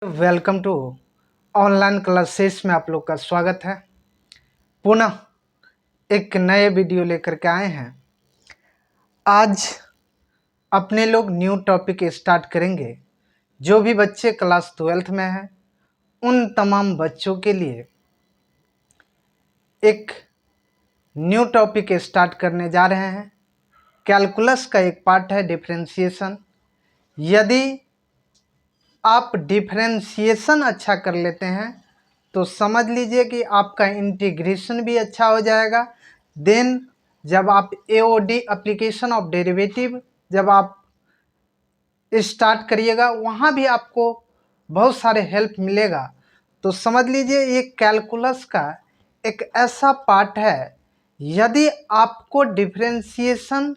Welcome to online classes में आप लोग का स्वागत है। पुनः एक नए वीडियो लेकर के आए हैं। आज अपने लोग न्यू टॉपिक स्टार्ट करेंगे। जो भी बच्चे क्लास 12th में हैं उन तमाम बच्चों के लिए एक न्यू टॉपिक स्टार्ट करने जा रहे हैं। कैलकुलस का एक पार्ट है डिफरेंशिएशन। यदि आप डिफरेंशिएशन अच्छा कर लेते हैं तो समझ लीजिए कि आपका इंटीग्रेशन भी अच्छा हो जाएगा। देन जब आप एओडी एप्लीकेशन ऑफ डेरिवेटिव जब आप स्टार्ट करिएगा वहाँ भी आपको बहुत सारे हेल्प मिलेगा। तो समझ लीजिए ये कैलकुलस का एक ऐसा पार्ट है, यदि आपको डिफरेंशिएशन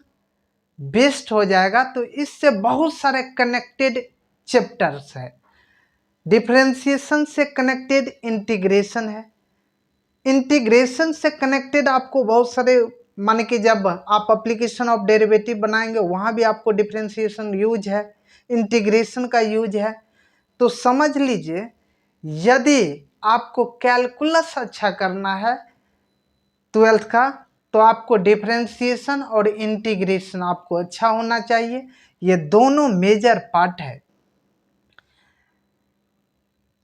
बेस्ड हो जाएगा तो इससे बहुत सारे कनेक्टेड चैप्टर्स है। डिफरेंशिएशन से कनेक्टेड इंटीग्रेशन है, इंटीग्रेशन से कनेक्टेड आपको बहुत सारे माने कि जब आप एप्लीकेशन ऑफ डेरिवेटिव बनाएंगे वहाँ भी आपको डिफरेंशिएशन यूज है, इंटीग्रेशन का यूज है। तो समझ लीजिए यदि आपको कैलकुलस अच्छा करना है 12th का तो आपको डिफरेंशिएशन और इंटीग्रेशन आपको अच्छा होना चाहिए। ये दोनों मेजर पार्ट है।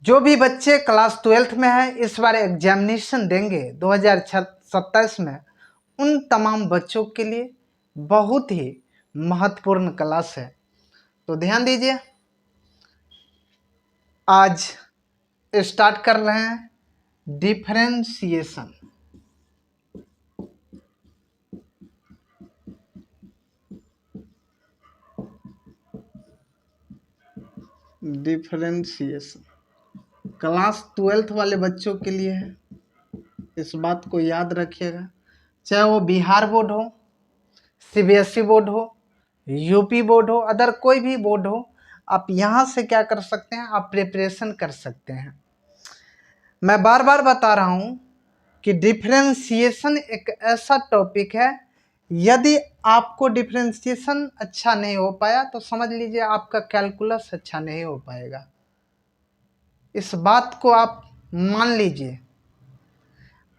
जो भी बच्चे क्लास 12th में हैं इस बार एग्जामिनेशन देंगे 2027 में, उन तमाम बच्चों के लिए बहुत ही महत्वपूर्ण क्लास है। तो ध्यान दीजिए, आज स्टार्ट कर रहे हैं डिफरेंशिएशन। डिफरेंशिएशन क्लास 12th वाले बच्चों के लिए है, इस बात को याद रखिएगा। चाहे वो बिहार बोर्ड हो, सीबीएसई बोर्ड हो, यूपी बोर्ड हो, अदर कोई भी बोर्ड हो, आप यहाँ से क्या कर सकते हैं, आप प्रिपरेशन कर सकते हैं। मैं बार बार बता रहा हूँ कि डिफरेंशिएशन एक ऐसा टॉपिक है, यदि आपको डिफरेंशिएशन अच्छा नहीं हो पाया तो समझ लीजिए आपका कैलकुलस अच्छा नहीं हो पाएगा। इस बात को आप मान लीजिए,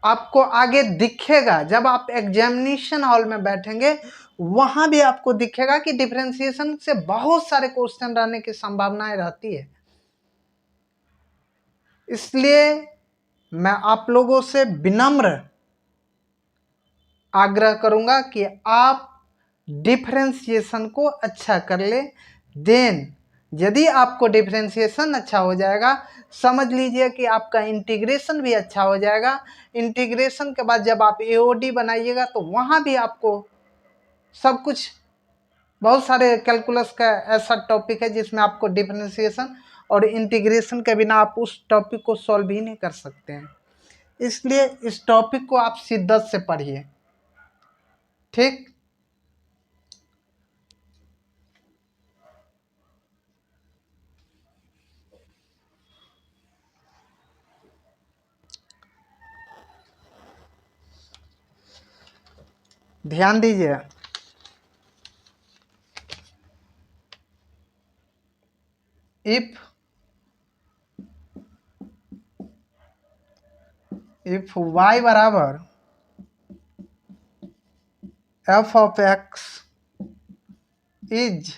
आपको आगे दिखेगा जब आप एग्जामिनेशन हॉल में बैठेंगे वहां भी आपको दिखेगा कि डिफरेंशिएशन से बहुत सारे क्वेश्चन रहने की संभावनाएं रहती है। इसलिए मैं आप लोगों से विनम्र आग्रह करूंगा कि आप डिफरेंशिएशन को अच्छा कर ले। देन यदि आपको डिफरेंशिएशन अच्छा हो जाएगा, समझ लीजिए कि आपका इंटीग्रेशन भी अच्छा हो जाएगा। इंटीग्रेशन के बाद जब आप एओडी बनाइएगा तो वहाँ भी आपको सब कुछ, बहुत सारे कैलकुलस का ऐसा टॉपिक है जिसमें आपको डिफरेंशिएशन और इंटीग्रेशन के बिना आप उस टॉपिक को सॉल्व ही नहीं कर सकते हैं। इसलिए इस टॉपिक को आप शिद्दत से पढ़िए, ठीक। ध्यान दीजिए, इफ y बराबर f of x is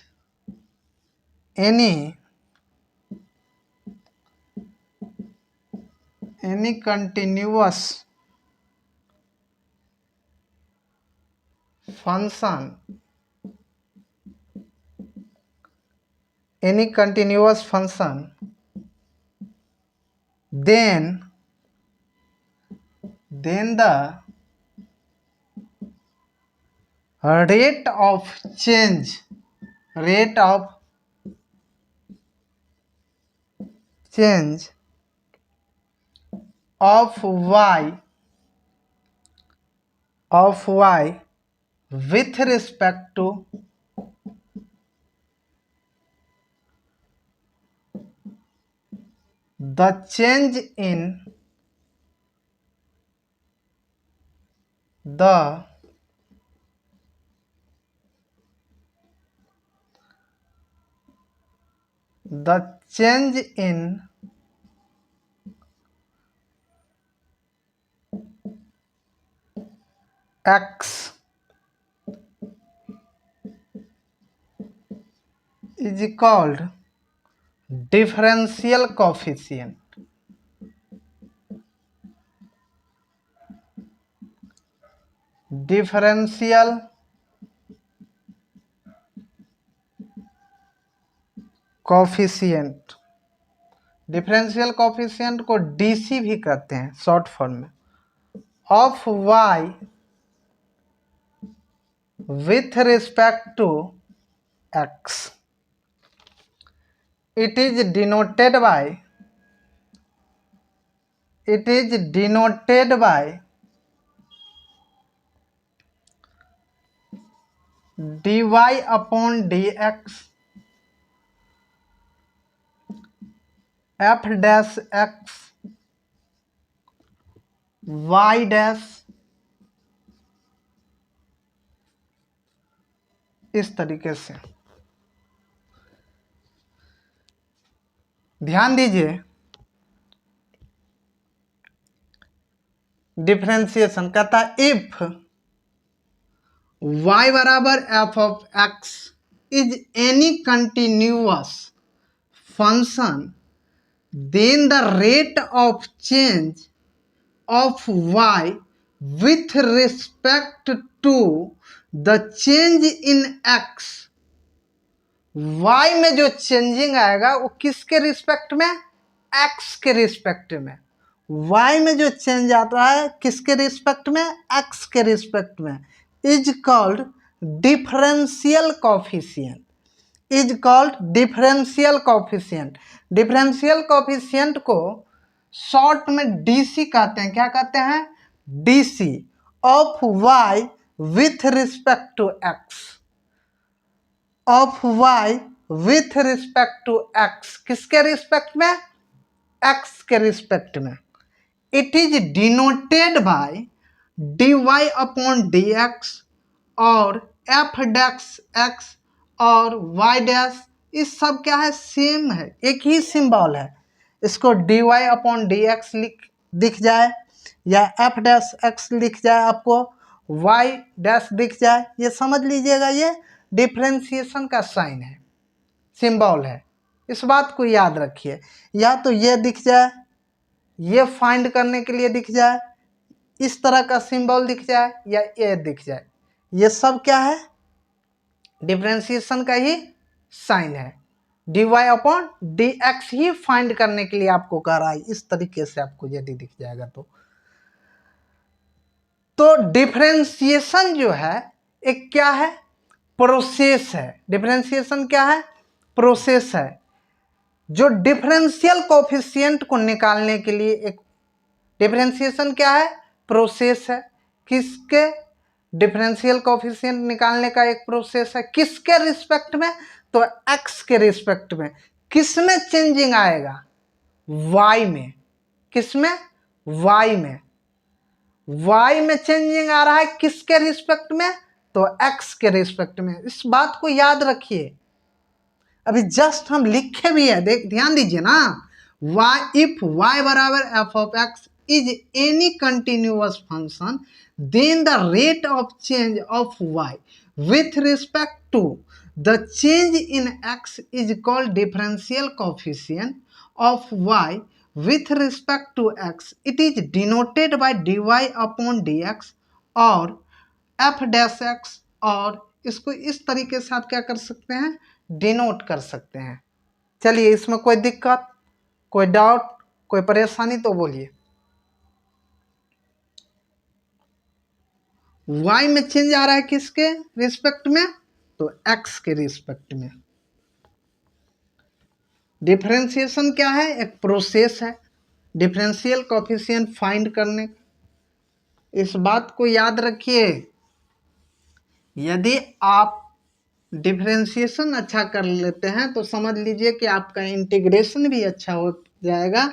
any continuous function, then the rate of change of y with respect to the change in the change in x is called differential coefficient. differential coefficient, differential coefficient को DC भी कहते हैं short form में, of y with respect to x. It is denoted by dy upon dx f dash x y dash, इस तरीके से. ध्यान दीजिए, डिफरेंशिएशन कहता है इफ y बराबर f of x is any continuous function, then the rate of change of y with respect to the change in x, y में जो चेंजिंग आएगा वो किसके रिस्पेक्ट में, x के रिस्पेक्ट में. y में जो चेंज आता है किसके रिस्पेक्ट में, x के रिस्पेक्ट में, is called differential coefficient. Is called differential coefficient. Differential coefficient को शॉर्ट में डीसी कहते हैं. क्या कहते हैं, DC, of y with respect to x. Of y with respect to x, किसके रिस्पेक्ट में, x के रिस्पेक्ट में. It is denoted by dy upon dx और f डैश x और y डैश, इस सब क्या है, सेम है, एक ही सिंबल है. इसको dy अपॉन dx दिख जाए या f डैश x लिख जाए, आपको y डैश दिख जाए, ये समझ लीजिएगा ये डिफरेंशिएशन का साइन है, सिंबल है. इस बात को याद रखिए. या तो ये दिख जाए, ये फाइंड करने के लिए दिख जाए, इस तरह का सिंबल दिख जाए, या ये दिख जाए, ये सब क्या है, डिफरेंशिएशन का ही साइन है. dy अपॉन dx ही फाइंड करने के लिए आपको कह रहा है. इस तरीके से आपको यदि दिख जाएगा तो डिफरेंशिएशन जो है एक क्या है, प्रोसेस है. डिफरेंशिएशन क्या है, प्रोसेस है. जो डिफरेंशियल कोफिशिएंट को निकालने के लिए एक डिफरेंशिएशन क्या है, प्रोसेस है. किसके, डिफरेंशियल कोफिशिएंट निकालने का एक प्रोसेस है. किसके रिस्पेक्ट में, तो x के रिस्पेक्ट में. किसमें चेंजिंग आएगा, y में. किसमें, y में. y में चेंजिंग आ रहा है किसके रिस्पेक्ट में, तो x के रिस्पेक्ट में. इस बात को याद रखिए. अभी जस्ट हम लिखे भी है, ध्यान दीजिए ना. y इफ y बराबर f of x is any continuous function, then the rate of change of y with respect to the change in x is called differential coefficient of y with respect to x. It is denoted by dy upon dx और f dash x, और इसको इस तरीके से आप क्या कर सकते हैं, डिनोट कर सकते हैं. चलिए, इसमें कोई दिक्कत, कोई डाउट, कोई परेशानी तो बोलिए. y में चेंज आ रहा है किसके रिस्पेक्ट में, तो x के रिस्पेक्ट में. डिफरेंशिएशन क्या है, एक प्रोसेस है डिफरेंशियल कोफिशिएंट फाइंड करने. इस बात को याद रखिए. यदि आप डिफरेंशिएशन अच्छा कर लेते हैं तो समझ लीजिए कि आपका इंटीग्रेशन भी अच्छा हो जाएगा,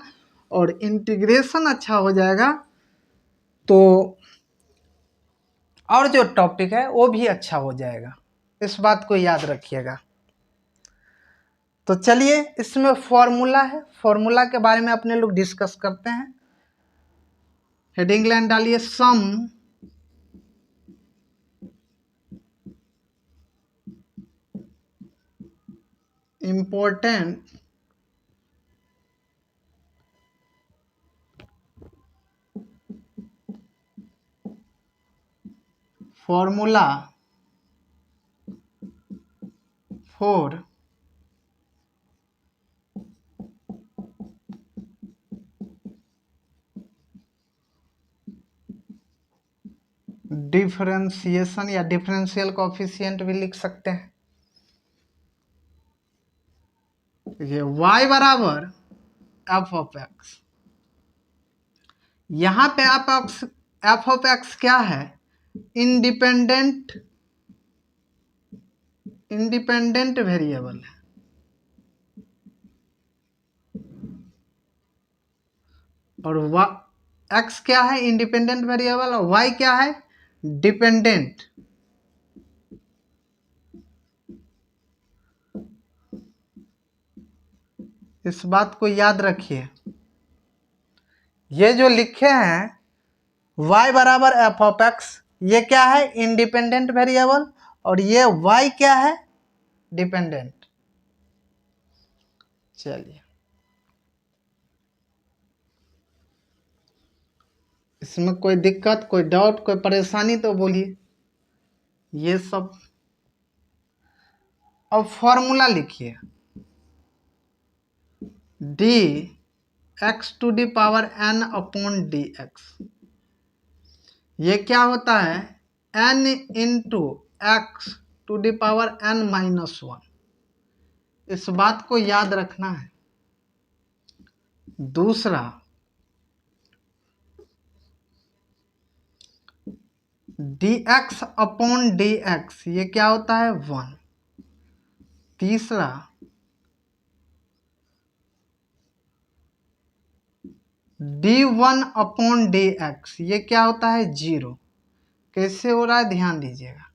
और इंटीग्रेशन अच्छा हो जाएगा तो और जो टॉपिक है वो भी अच्छा हो जाएगा. इस बात को याद रखिएगा. तो चलिए, इसमें फॉर्मूला है, फॉर्मूला के बारे में अपने लोग डिस्कस करते हैं. हेडिंग लाइन डालिए, some important formula for differentiation या डिफरेंशियल कोएफिशिएंट भी लिख सकते हैं। ये y बराबर एफ ऑफ एक्स, यहां पे एफ ऑफ एक्स क्या है, इंडिपेंडेंट वेरिएबल है, और एक्स क्या है, इंडिपेंडेंट वेरिएबल, और वाई क्या है, डिपेंडेंट। इस बात को याद रखिए, ये जो लिखे हैं y बराबर एफ ऑफ एक्स, ये क्या है, इंडिपेंडेंट वेरिएबल, और ये y क्या है, डिपेंडेंट। चलिए, इसमें कोई दिक्कत, कोई डाउट, कोई परेशानी तो बोलिए। ये सब अब फॉर्मूला लिखिए, d x to the power n upon d x, ये क्या होता है, n into x to the power n minus one. इस बात को याद रखना है। दूसरा, d x upon d x, ये क्या होता है, वन। तीसरा, d one upon d x, ये क्या होता है, जीरो। कैसे हो रहा है, ध्यान दीजिएगा,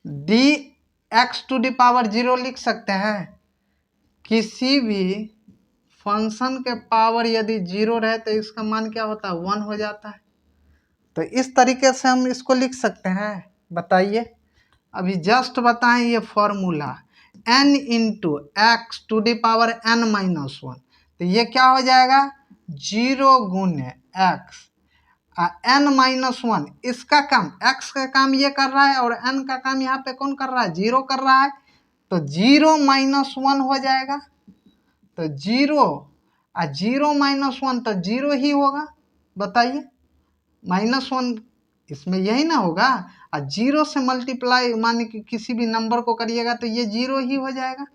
d x to the power zero लिख सकते हैं, किसी भी फंक्शन के पावर यदि जीरो रहे तो इसका मान क्या होता है, वन हो जाता है। तो इस तरीके से हम इसको लिख सकते हैं। बताइए, अभी जस्ट बताएं, ये formula n into x to the power n minus one, तो ये क्या हो जाएगा, जीरो गुने एक्स n माइनस वन। इसका काम, x का काम ये कर रहा है, और n का काम यहाँ पे कौन कर रहा है, जीरो कर रहा है, तो जीरो माइनस वन हो जाएगा। तो जीरो जीरो माइनस वन तो जीरो ही होगा। बताइए, माइनस वन इसमें यही ना होगा, और जीरो से मल्टीप्लाई माने कि किसी भी नंबर को करिएगा तो ये जीरो ही हो जाएगा।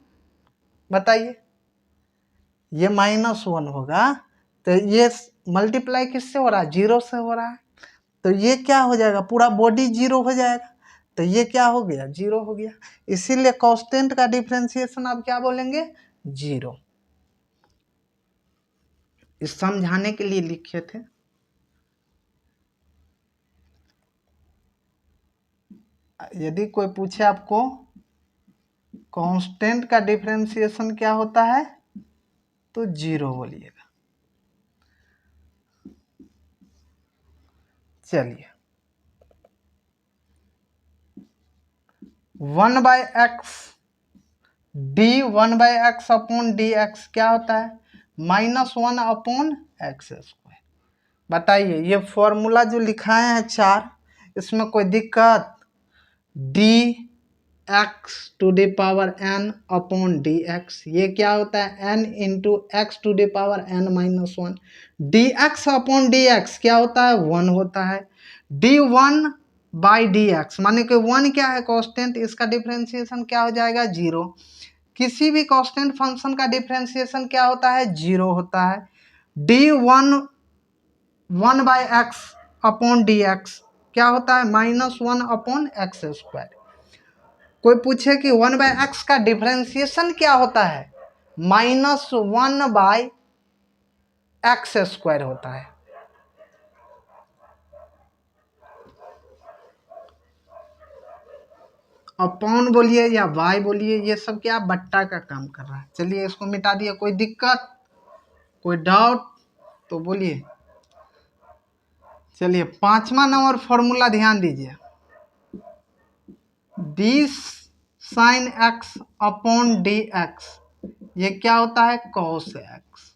बताइए, ये माइनस वन होगा तो ये मल्टीप्लाई किससे हो रहा है, जीरो से हो रहा है, तो ये क्या हो जाएगा, पूरा बॉडी जीरो हो जाएगा। तो ये क्या हो गया, जीरो हो गया। इसीलिए कांस्टेंट का डिफरेंशिएशन आप क्या बोलेंगे, जीरो। इस समझाने के लिए लिखे थे। यदि कोई पूछे आपको कांस्टेंट का डिफरेंशिएशन क्या होता है, तो जीरो बोलिएगा। चलिए, one by x D one by x upon d x क्या होता है, minus one upon x square. बताइए, ये फॉर्मूला जो लिखाए हैं चार, इसमें कोई दिक्कत, d x to the power n upon d x, ये क्या होता है, n into x to the power n minus one. D x upon d x क्या होता है, वन होता है। D one by d x माने कि वन क्या है, कांस्टेंट, इसका डिफरेंशिएशन क्या हो जाएगा, जीरो। किसी भी कांस्टेंट फंक्शन का डिफरेंशिएशन क्या होता है, जीरो होता है। D one one by x upon d x क्या होता है, minus one upon x square. कोई पूछे कि वन बाय एक्स का डिफरेंशिएशन क्या होता है, minus one by x square होता है। अपॉन बोलिए या वाई बोलिए, ये सब क्या बट्टा का काम कर रहा है। चलिए, इसको मिटा दिए। कोई दिक्कत, कोई डाउट तो बोलिए। चलिए, पांचवा नंबर फॉर्मूला ध्यान दीजिए, d sine x upon d x, ये क्या होता है? Cos x.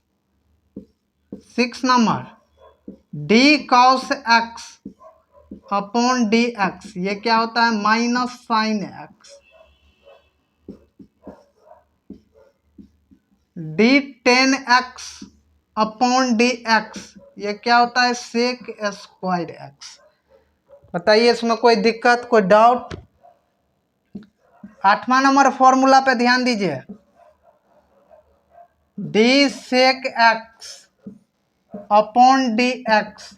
6 number, d cos x upon d x, ये क्या होता है? Minus sine x. D tan x upon d x, ये क्या होता है? Sec square x. बताइए इसमें कोई दिक्कत, कोई डाउट? 8वां नंबर फॉर्मूला पे ध्यान दीजिए। D sec x upon d x,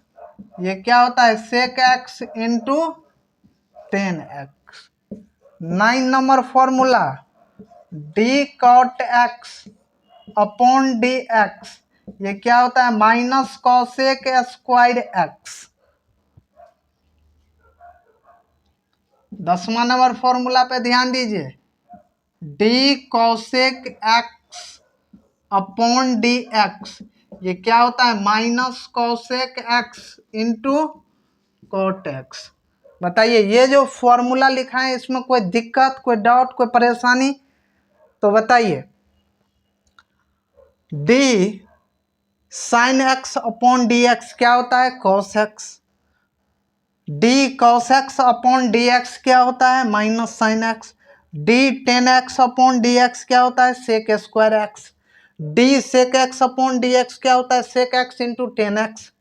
ये क्या होता है? Sec x into tan x. 9 number formula, d cot x upon d x, ये क्या होता है? Minus cosec square x. 10वां नंबर फॉर्मूला पे ध्यान दीजिए। D cosec x upon d x, ये क्या होता है? Minus cosec x into cot x. बताइए ये जो फॉर्मूला लिखा है इसमें कोई दिक्कत, कोई डाउट, कोई परेशानी? तो बताइए। D sine x upon d x क्या होता है? Cos x. D cos x upon d x क्या होता है? Minus sine x. D tan x upon d x क्या होता है? Sec square x. D sec x upon d x क्या होता है? Sec x into tan x.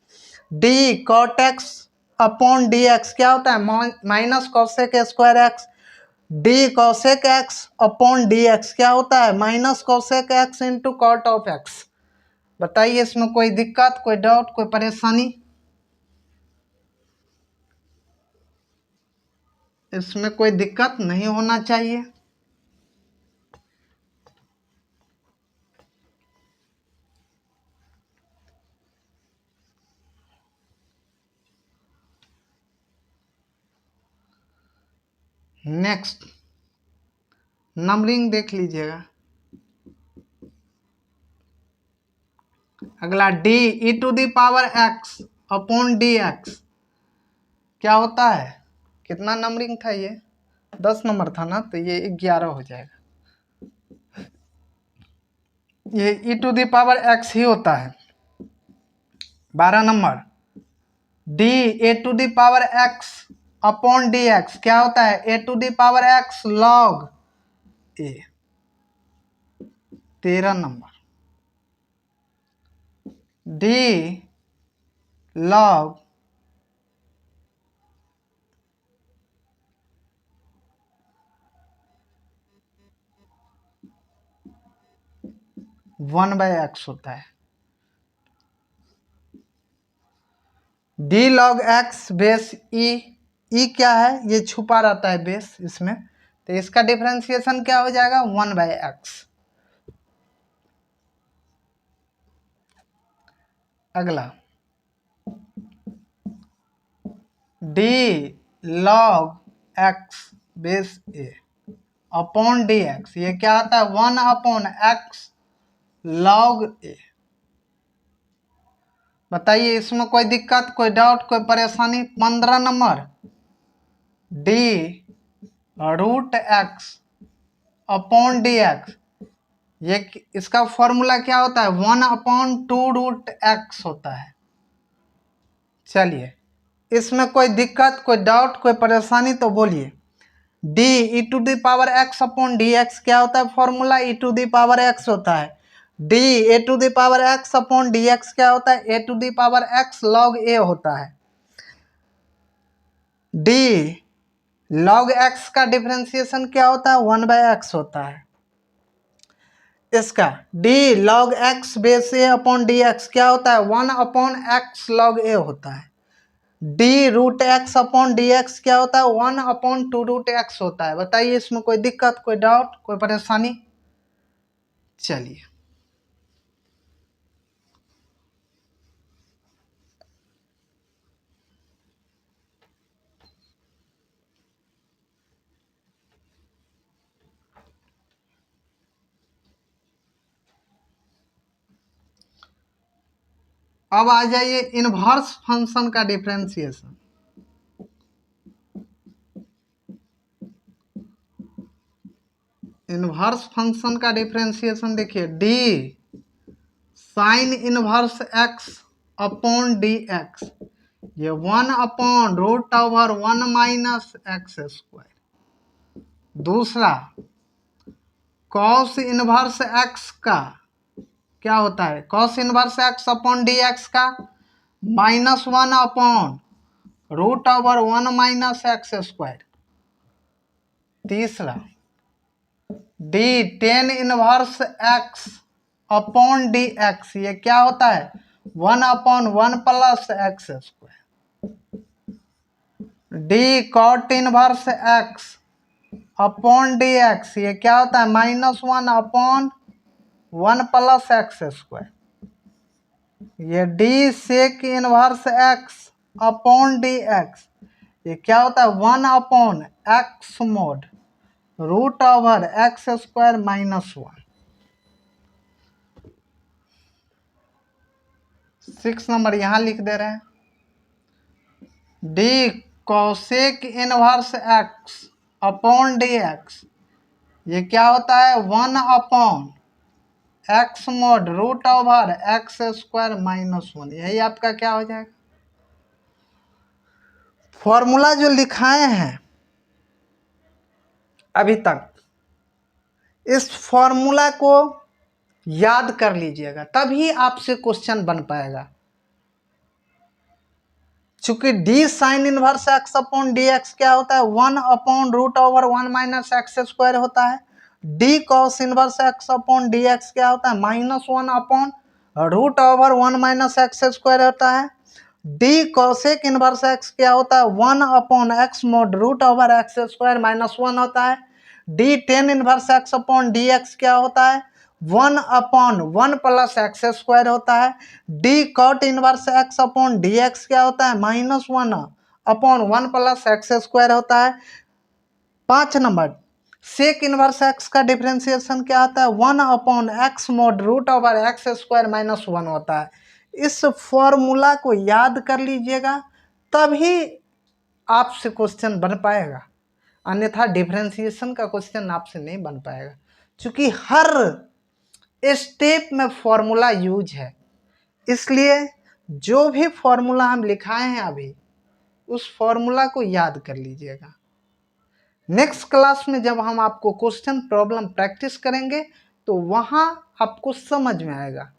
D cot x upon d x क्या होता है? Minus cosec square x. D cosec x upon d x क्या होता है? Minus cosec x into cot of x. बताइए इसमें कोई दिक्कत, कोई डाउट, कोई परेशानी? इसमें कोई दिक्कत नहीं होना चाहिए। नेक्स्ट नंबरिंग देख लीजिएगा। अगला d e to the power x upon d x क्या होता है? कितना नंबरिंग था ये? 10 नंबर था ना, तो ये 11 हो जाएगा। ये e to the power x ही होता है। 12 number, d a to the power x upon d x क्या होता है? A to the power x log a. 13 number, d log one by x होता है। D log x base e, e क्या है? ये छुपा रहता है बेस इसमें, तो इसका डिफरेंशिएशन क्या हो जाएगा? 1 बाय एक्स। अगला D log x base a upon d x, ये क्या आता है? 1 अपॉन एक्स लॉग ए। बताइए इसमें कोई दिक्कत, कोई डाउट, कोई परेशानी? 15 number, d root x upon d x, ये इसका फॉर्मूला क्या होता है? 1 अपॉन 2 रूट एक्स होता है। चलिए इसमें कोई दिक्कत, कोई डाउट, कोई परेशानी? तो बोलिए। D e to the power x upon d x क्या होता है? Formula e to the power x होता है। D a to the power x upon d x क्या होता है? A to the power x log a होता है। डी लॉग एक्स का डिफरेंशिएशन क्या होता है? 1 बाय एक्स होता है। इसका d log x base a upon d x क्या होता है? 1 अपॉन एक्स लॉग ए होता है। D root x upon d x क्या होता है? 1 अपॉन 2 रूट एक्स होता है। बताइए इसमें कोई दिक्कत, कोई डाउट, कोई परेशानी? चलिए अब आ जाइए इनवर्स फंक्शन का डिफरेंशिएशन। इनवर्स फंक्शन का डिफरेंशिएशन देखिए, d sine inverse x upon d x, ये 1/√1 माइनस एक्स स्क्वायर। दूसरा कॉस इनवर्स एक्स का क्या होता है, cos inverse x upon d x का -1/√1 माइनस एक्स स्क्वायर। तीसरा d tan inverse x upon d x, ये क्या होता है 1/1 plus x square. D cot inverse x upon d x, ये क्या होता है -1/1 प्लस एक्स स्क्वायर। ये d sec inverse x upon d x, ये क्या होता है 1/x mod √x² -1। 6 नंबर यहाँ लिख दे रहे हैं, D cosec inverse x upon d x, ये क्या होता है 1/x mod √x² -1। यही आपका क्या हो जाएगा, फॉर्मूला जो लिखाए हैं अभी तक, इस फॉर्मूला को याद कर लीजिएगा, तभी आपसे क्वेश्चन बन पाएगा। चूंकि D sine inverse x upon d x क्या होता है 1/√1 माइनस एक्स स्क्वायर होता है। D cos inverse x upon d x क्या होता है -1/√1 माइनस एक्स स्क्वायर होता है। डी कॉसेक इनवर्स एक्स क्या होता है 1/x mod √x² -1 होता है। D tan inverse x upon d x क्या होता है 1/1 प्लस एक्स स्क्वायर होता है। D cot inverse x upon d x क्या होता है -1/1 प्लस एक्स स्क्वायर होता है। 5 नंबर सेक इनवर्स एक्स का डिफरेंशिएशन क्या होता है 1/x mod √x² -1 होता है। इस फॉर्मूला को याद कर लीजिएगा, तभी आपसे क्वेश्चन बन पाएगा, अन्यथा डिफरेंशिएशन का क्वेश्चन आपसे नहीं बन पाएगा, क्योंकि हर स्टेप में फॉर्मूला यूज है। इसलिए जो भी फॉर्मूला हम लिखाए हैं अभी, उस फॉर्मूला को याद कर लीजिएगा। नेक्स्ट क्लास में जब हम आपको क्वेश्चन प्रॉब्लम प्रैक्टिस करेंगे तो वहां आपको समझ में आएगा।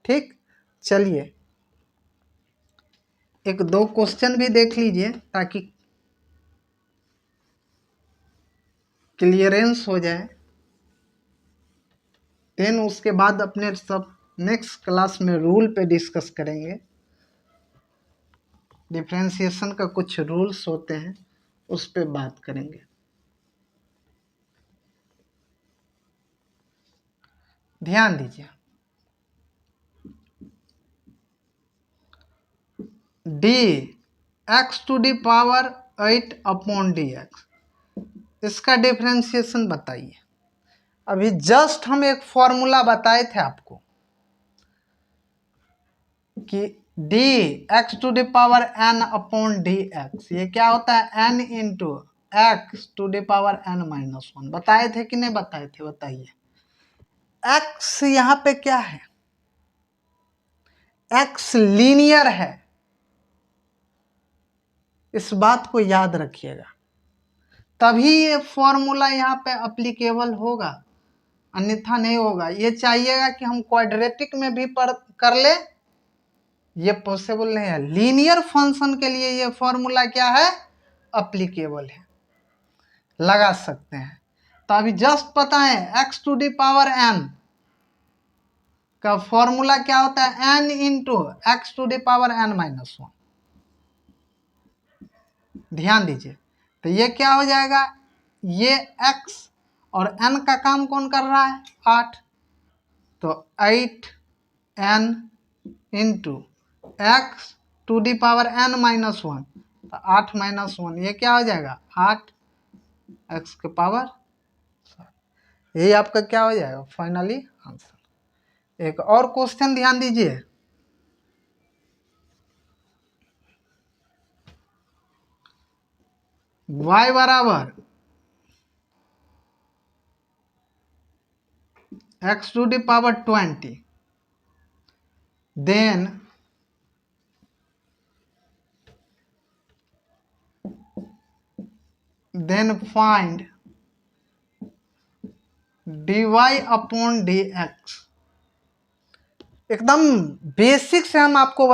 ठीक, चलिए एक दो क्वेश्चन भी देख लीजिए ताकि क्लियरेंस हो जाए। देन उसके बाद अपने सब नेक्स्ट क्लास में रूल पे डिस्कस करेंगे। डिफरेंशिएशन का कुछ रूल्स होते हैं, उस पे बात करेंगे। ध्यान दीजिए, D x⁴ upon d x, इसका डिफरेंशिएशन बताइए। अभी जस्ट हम एक फॉर्मूला बताए थे आपको कि D x⁴n upon d x, ये क्या होता है n इंटू x⁴n -1। बताए थे कि नहीं बताए थे, बताइए। x यहाँ पे क्या है, x लीनियर है, इस बात को याद रखिएगा, तभी ये फॉर्मूला यहाँ पे अप्लीकेबल होगा, अन्यथा नहीं होगा। ये चाहिएगा कि हम क्वाड्रेटिक में भी कर ले, ये पॉसिबल नहीं है। लीनियर फंक्शन के लिए ये फॉर्मूला क्या है, अप्लीकेबल है, लगा सकते हैं। तो अभी जस्ट पता है x⁴n का फॉर्मूला क्या होता है n इंटू x⁴n -1। ध्यान दीजिए, तो ये क्या हो जाएगा, ये x और n का काम कौन कर रहा है 8, तो 8n इंटू x⁴n -1, तो 8 -1, ये क्या हो जाएगा 8x के पावर। यही आपका क्या हो जाएगा फाइनली आंसर। एक और क्वेश्चन ध्यान दीजिए, y बराबर x to the power 20, then find dy upon dx। एकदम बेसिक से हम आपको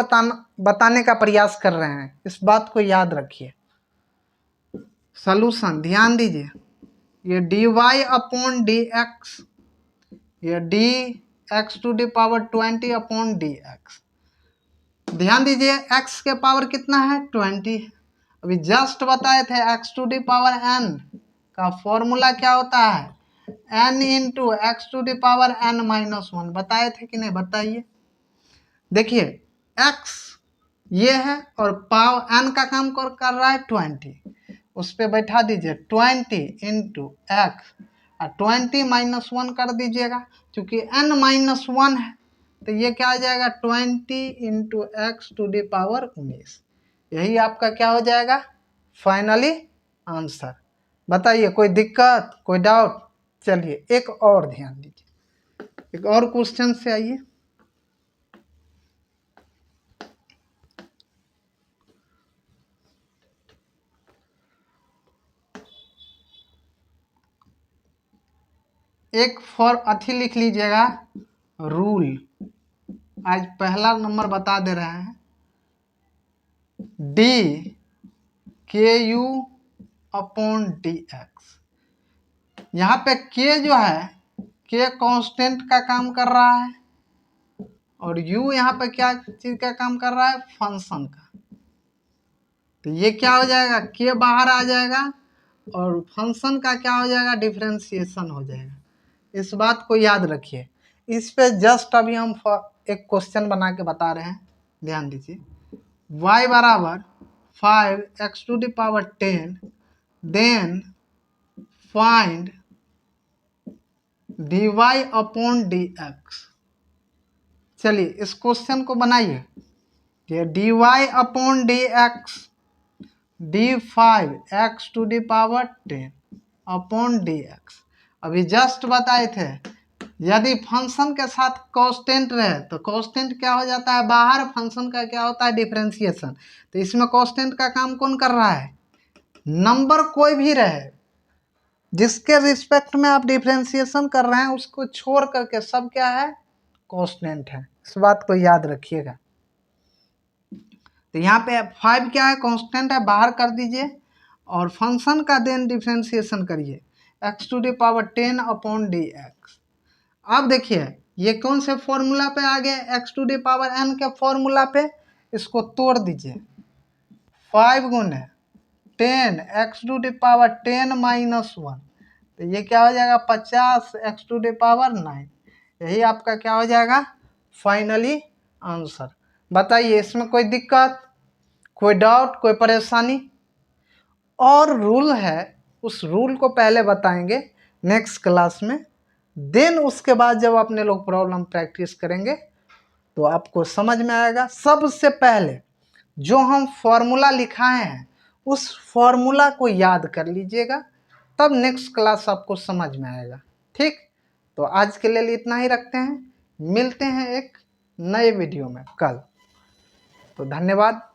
बताने का प्रयास कर रहे हैं, इस बात को याद रखिए। सॉल्यूशन ध्यान दीजिए, ये dy अपॉन dx, ये dx to the power 20 upon dx। ध्यान दीजिए x के पावर कितना है 20। अभी जस्ट बताए थे x to the power n का फॉर्मूला क्या होता है, n into x to the power n minus 1। बताए थे कि नहीं, बताइए। देखिए x ये है और पावर n का काम कर रहा है 20, उस पर बैठा दीजिए 20 इंटू एक्स और 20 माइनस 1 कर दीजिएगा, क्योंकि n माइनस 1 है तो ये क्या आ जाएगा 20 into x to the power 19। यही आपका क्या हो जाएगा फाइनली आंसर। बताइए कोई दिक्कत, कोई डाउट? चलिए एक और ध्यान दीजिए, एक और क्वेश्चन से आइए। एक फॉर अथी लिख लीजिएगा रूल, आज पहला नंबर बता दे रहे हैं, डी के यू अपॉन डी एक्स। यहाँ पे के जो है के कांस्टेंट का काम कर रहा है और यू यहाँ पे क्या चीज का काम कर रहा है, फंक्शन का। तो ये क्या हो जाएगा, के बाहर आ जाएगा और फंक्शन का क्या हो जाएगा, डिफरेंशिएशन हो जाएगा। इस बात को याद रखिए। इस पे जस्ट अभी हम एक क्वेश्चन बना के बता रहे हैं, ध्यान दीजिए। y बराबर 5x to the power 10 then find dy upon dx। चलिए इस क्वेश्चन को बनाइए। ये dy upon dx d5x to the power 10 upon dx। अभी जस्ट बताए थे यदि फंक्शन के साथ कांस्टेंट रहे तो कांस्टेंट क्या हो जाता है बाहर, फंक्शन का क्या होता है डिफरेंशिएशन। तो इसमें कांस्टेंट का काम कौन कर रहा है, नंबर कोई भी रहे जिसके रिस्पेक्ट में आप डिफरेंशिएशन कर रहे हैं उसको छोड़ करके सब क्या है कांस्टेंट है। इस बात को याद रखिएगा। तो यहाँ पे 5 क्या है कांस्टेंट है, बाहर कर दीजिए और फंक्शन का देन डिफरेंशिएशन करिए x to the power 10 upon dx। अब देखिए ये कौन से फॉर्मूला पे आ गए, x to the power n के फॉर्मूला पे। इसको तोड़ दीजिए, 5 गुने 10 x to the power 10 minus 1, तो ये क्या हो जाएगा 50 x टू द पावर 9। यही आपका क्या हो जाएगा फाइनली आंसर। बताइए इसमें कोई दिक्कत, कोई डाउट, कोई परेशानी? और रूल है, उस रूल को पहले बताएंगे नेक्स्ट क्लास में, देन उसके बाद जब अपने लोग प्रॉब्लम प्रैक्टिस करेंगे तो आपको समझ में आएगा। सबसे पहले जो हम फॉर्मूला लिखाए हैं उस फॉर्मूला को याद कर लीजिएगा, तब नेक्स्ट क्लास आपको समझ में आएगा। ठीक, तो आज के लिए इतना ही रखते हैं, मिलते हैं एक नए वीडियो में कल। तो धन्यवाद।